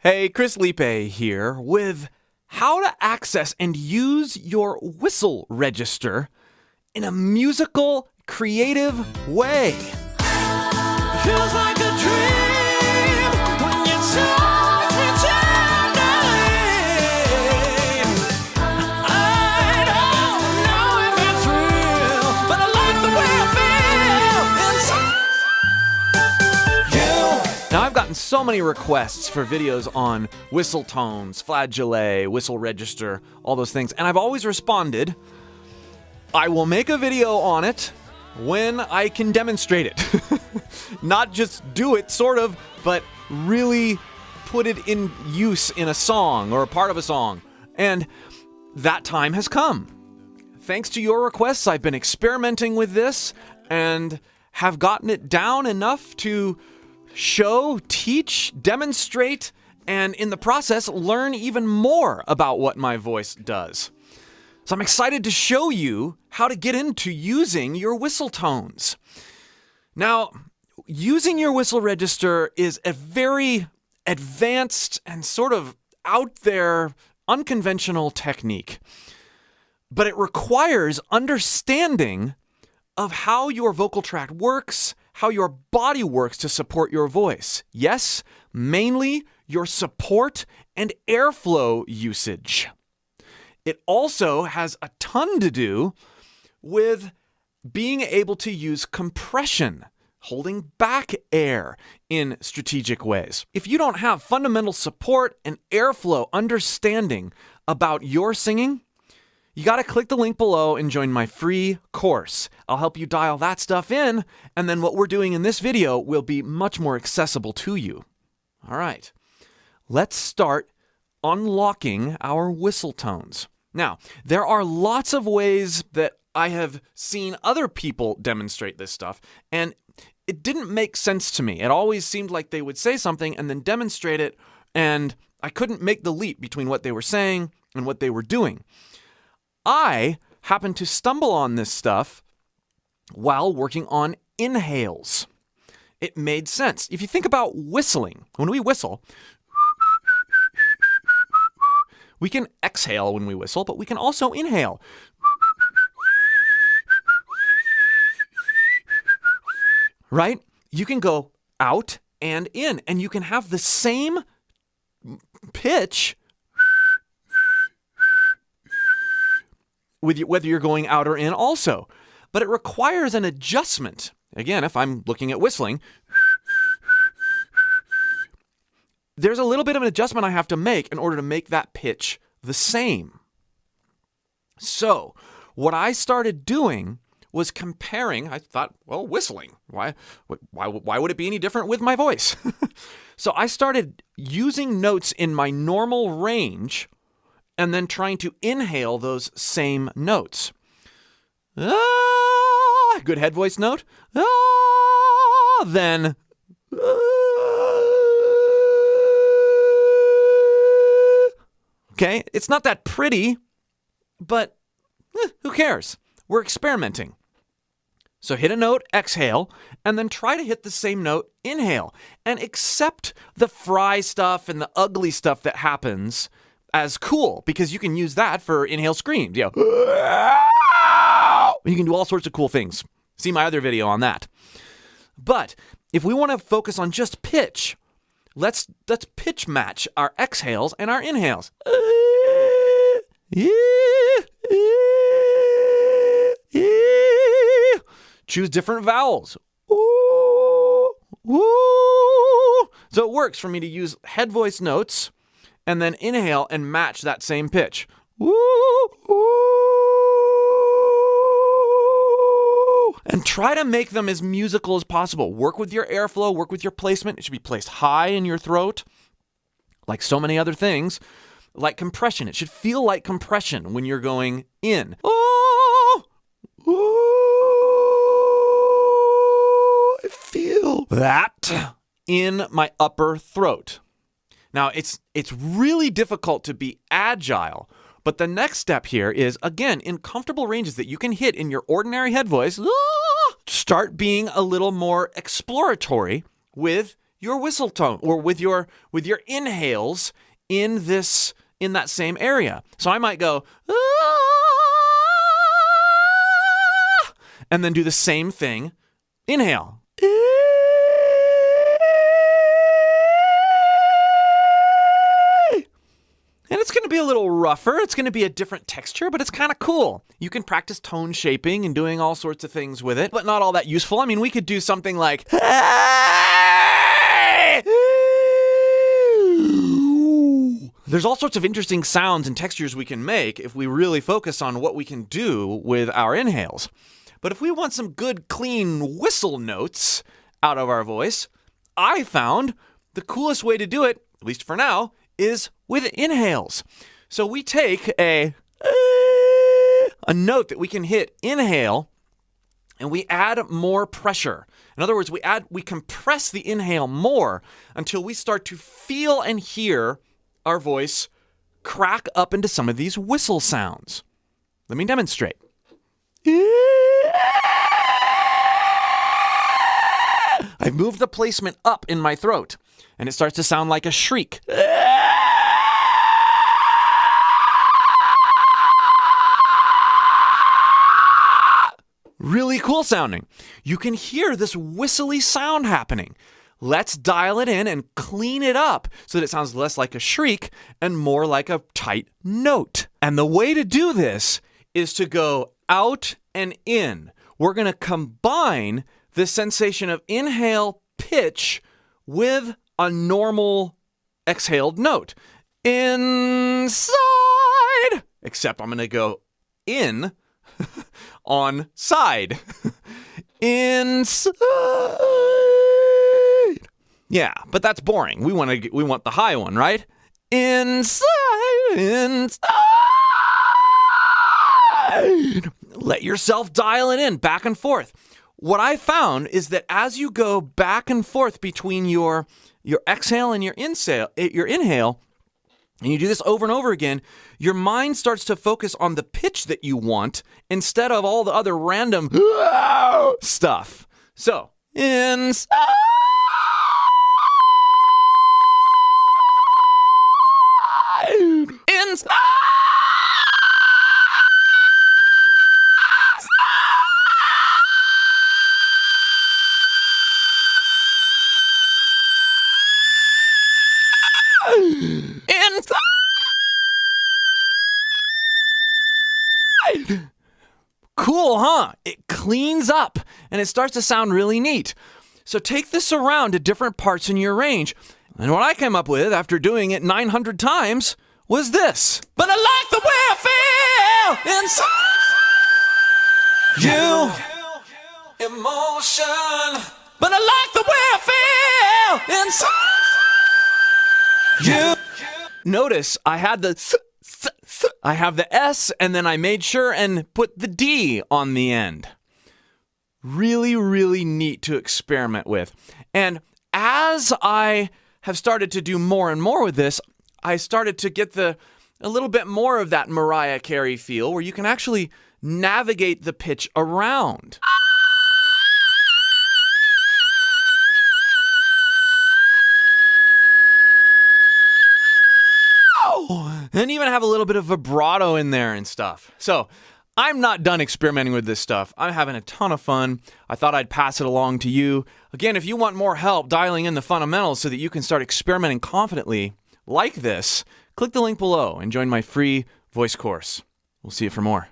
Hey, Chris Liepe here with how to access and use your whistle register in a musical, creative way. Feels like a dream when you touch me tenderly. I don't know if it's real, but I like the way I feel inside. Now, I've gotten so many requests for videos on whistle tones, flageolet, whistle register, all those things, and I've always responded, I will make a video on it when I can demonstrate it. Not just do it, sort of, but really put it in use in a song or a part of a song. And that time has come. Thanks to your requests, I've been experimenting with this and have gotten it down enough to show, teach, demonstrate, and in the process, learn even more about what my voice does. So I'm excited to show you how to get into using your whistle tones. Now, using your whistle register is a very advanced and sort of out there, unconventional technique. But it requires understanding of how your vocal tract works, how your body works to support your voice. Yes, mainly your support and airflow usage. It also has a ton to do with being able to use compression, holding back air in strategic ways. If you don't have fundamental support and airflow understanding about your singing, you got to click the link below and join my free course. I'll help you dial that stuff in, and then what we're doing in this video will be much more accessible to you. All right, let's start unlocking our whistle tones. Now, there are lots of ways that I have seen other people demonstrate this stuff, and it didn't make sense to me. It always seemed like they would say something and then demonstrate it, and I couldn't make the leap between what they were saying and what they were doing. I happened to stumble on this stuff while working on inhales. It made sense. If you think about whistling, when we whistle, we can exhale when we whistle, but we can also inhale. Right? You can go out and in, and you can have the same pitch with whether you're going out or in also. But it requires an adjustment. Again, if I'm looking at whistling, there's a little bit of an adjustment I have to make in order to make that pitch the same. So, what I started doing was comparing. I thought, well, whistling. Why would it be any different with my voice? So I started using notes in my normal range and then trying to inhale those same notes. Ah, good head voice note. Ah, then. Okay, it's not that pretty, but who cares? We're experimenting. So hit a note, exhale, and then try to hit the same note, inhale, and accept the fry stuff and the ugly stuff that happens as cool, because you can use that for inhale screams. You can do all sorts of cool things. See my other video on that. But if we want to focus on just pitch, let's pitch match our exhales and our inhales. Choose different vowels. So it works for me to use head voice notes and then inhale and match that same pitch. And try to make them as musical as possible. Work with your airflow, work with your placement. It should be placed high in your throat, like so many other things. Like compression. It should feel like compression when you're going in. I feel that in my upper throat. Now, it's really difficult to be agile, but the next step here is, again, in comfortable ranges that you can hit in your ordinary head voice, start being a little more exploratory with your whistle tone or with your inhales in that same area. So I might go, ah, and then do the same thing. Inhale. And it's going to be a little rougher. It's going to be a different texture, but it's kind of cool. You can practice tone shaping and doing all sorts of things with it, but not all that useful. I mean, we could do something like, there's all sorts of interesting sounds and textures we can make if we really focus on what we can do with our inhales. But if we want some good, clean whistle notes out of our voice, I found the coolest way to do it, at least for now, is with inhales. So we take a note that we can hit, inhale, and we add more pressure. In other words, we compress the inhale more until we start to feel and hear our voice crack up into some of these whistle sounds. Let me demonstrate. I've moved the placement up in my throat, and it starts to sound like a shriek. Really cool sounding. You can hear this whistly sound happening. Let's dial it in and clean it up so that it sounds less like a shriek and more like a tight note. And the way to do this is to go out and in. We're going to combine the sensation of inhale pitch with a normal exhaled note. Inside. Except I'm going to go in on side. Inside. Yeah, but that's boring. We want the high one, right? Inside. Let yourself dial it in back and forth. What I found is that as you go back and forth between your exhale and your inhale, and you do this over and over again, your mind starts to focus on the pitch that you want instead of all the other random stuff. So, inside. Inside. Cool, huh? It cleans up and it starts to sound really neat. So take this around to different parts in your range. And what I came up with after doing it 900 times was this. But I like the way I feel inside you. Emotion. But I like the way I feel inside you. Notice I had the S, and then I made sure and put the D on the end. Really, really neat to experiment with. And as I have started to do more and more with this, I started to get a little bit more of that Mariah Carey feel where you can actually navigate the pitch around. And even have a little bit of vibrato in there and stuff. So I'm not done experimenting with this stuff. I'm having a ton of fun. I thought I'd pass it along to you. Again, if you want more help dialing in the fundamentals so that you can start experimenting confidently like this, click the link below and join my free voice course. We'll see you for more.